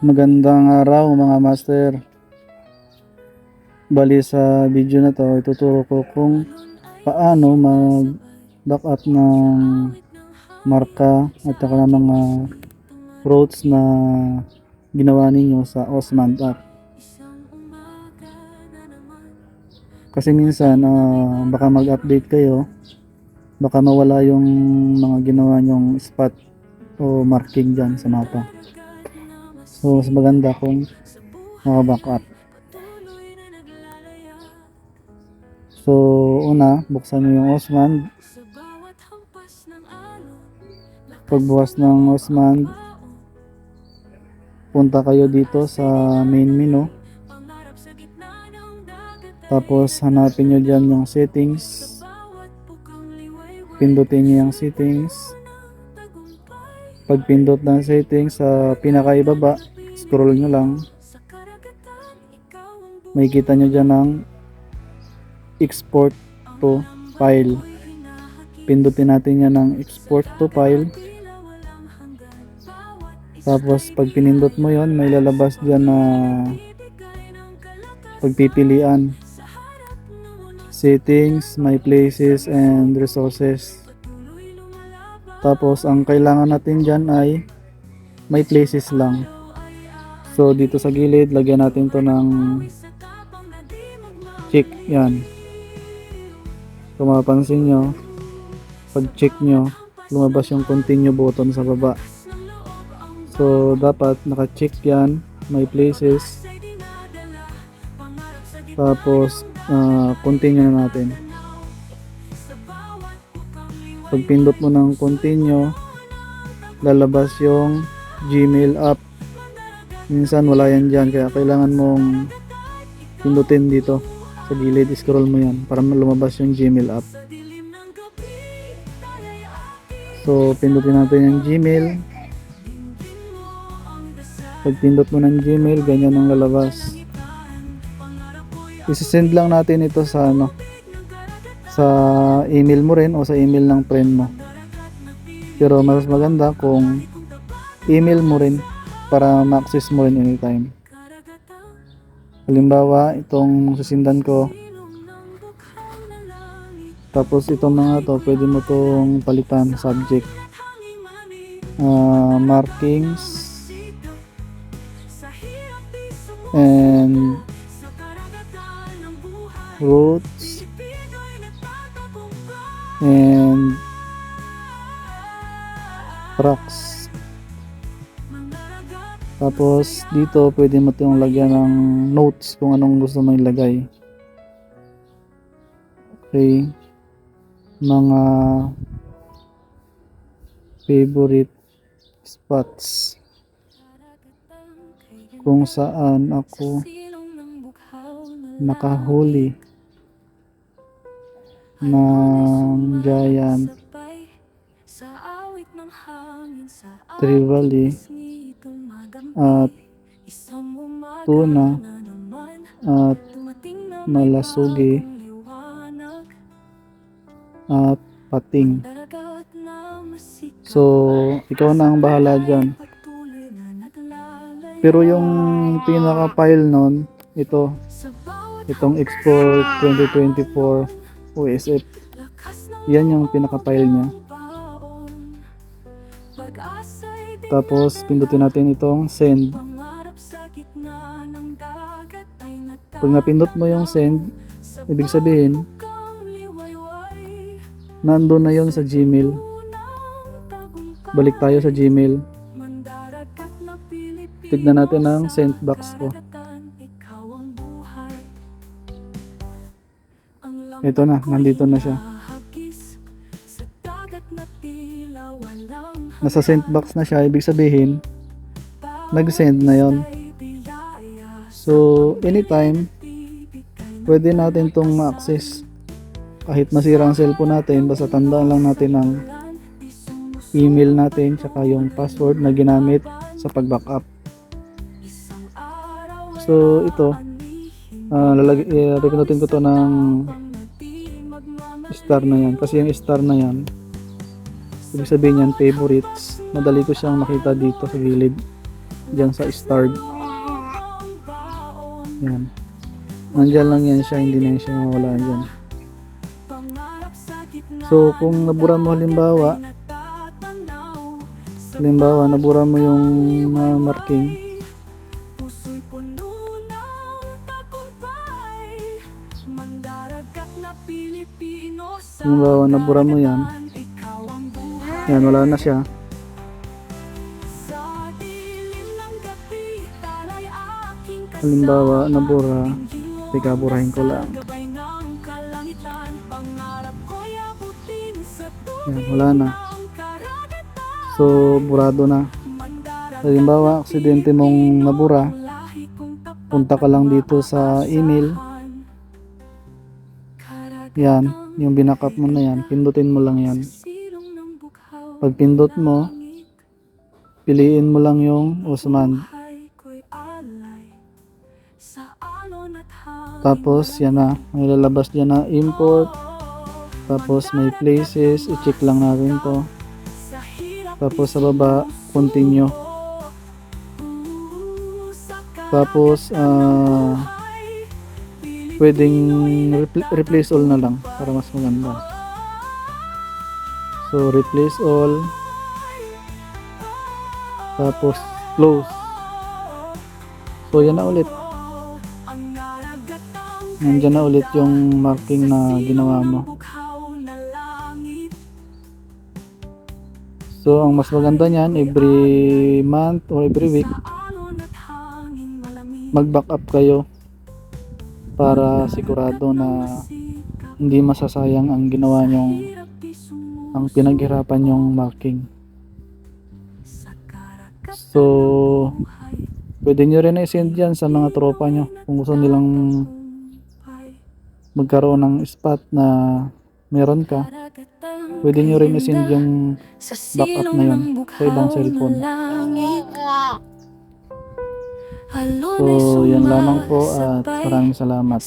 Magandang araw mga master. Bali sa video na to, ituturo ko kung paano mag-backup ng marka at saka ng mga routes na ginawa ninyo sa Osmand app. Kasi minsan baka mag-update kayo, baka mawala yung mga ginawa nyong spot o marking dyan sa mapa. So mas maganda kung maka-backup. So una, buksan nyo yung Osmand. Pagbukas ng Osmand, punta kayo dito sa main menu. Tapos hanapin nyo dyan yung settings. Pindutin nyo yung settings. Pag pindot ng settings sa pinakaibaba, scroll nyo lang. Makikita nyo dyan ng export to file. Pindutin natin yan ng export to file. Tapos pag pinindot mo yon, may lalabas dyan na pagpipilian. Settings, my places, and resources. Tapos ang kailangan natin dyan ay my places lang. So dito sa gilid, lagyan natin to ng check. Yan. Kung mapapansin nyo, pag check nyo, lumabas yung continue button sa baba. So dapat naka-check yan, my places. Tapos continue na natin. Pag pindot mo ng continue, lalabas yung Gmail app. Minsan wala yan dyan, kaya kailangan mong pindutin dito sa gilid, scroll mo yan para lumabas yung Gmail app. So pindutin natin yung Gmail. Pag pindot mo ng Gmail, ganyan ang lalabas. Isisend lang natin ito sa sa email mo rin o sa email ng friend mo. Pero mas maganda kung email mo rin para ma-access mo rin anytime. Halimbawa, itong susindan ko. Tapos itong mga to, pwede mo tong palitan, subject. Markings. And routes. And tracks. Tapos dito pwede mo itong lagyan ng notes kung anong gusto mo ilagay. Okay, mga favorite spots kung saan ako nakahuli ng giant trevally at tuna at malasugi at pating. So ikaw na ang bahala dyan. Pero yung pinaka file nun, itong export 2024 OSF, yan yung pinaka file nya. Tapos pindutin natin itong send. Pag napindot mo yung send, ibig sabihin nandun na yon sa Gmail. Balik tayo sa Gmail. Tignan natin ang sent box ko. Ito na, nandito na siya. Nasa sent box na siya, ibig sabihin nag-send na yon. So anytime pwede natin tong ma-access. Kahit masira ang cellphone natin, basta tandaan lang natin ang email natin tsaka yung password na ginamit sa pag-backup. So ito, pinutin ko to ng star na yan, kasi yung star na yan Ibig sabihin yan, favorites. Madali ko siyang makita dito sa gilid. Diyan sa start. Yan. Nandyan lang yan siya, hindi na yan siya mawala dyan. So, kung nabura mo halimbawa, nabura mo yung marking, halimbawa, nabura mo yan, wala na siya. Halimbawa, nabura, teka, burahin ko lang. Yan, wala na. So, burado na. Halimbawa, aksidente mong nabura, punta ka lang dito sa email. Yan, yung binackup mo na yan, pindutin mo lang yan. Pag pindot mo, piliin mo lang yung Osman. Tapos, yan na, may lalabas dyan na import. Tapos, may places, i-check lang natin to. Tapos, sa baba, continue. Tapos, pwedeng replace all na lang para mas maganda. So, replace all. Tapos, close. So, yan na ulit. Nandiyan na ulit yung marking na ginawa mo. So, ang mas maganda niyan, every month or every week, mag-backup kayo para sigurado na hindi masasayang ang ginawa nyong, ang pinaghirapan nyong marking. So, pwede nyo rin i-send yan sa mga tropa nyo kung gusto nilang magkaroon ng spot na meron ka. Pwede nyo rin i-send yung backup na yun sa ibang cellphone. So, yan lamang po at maraming salamat.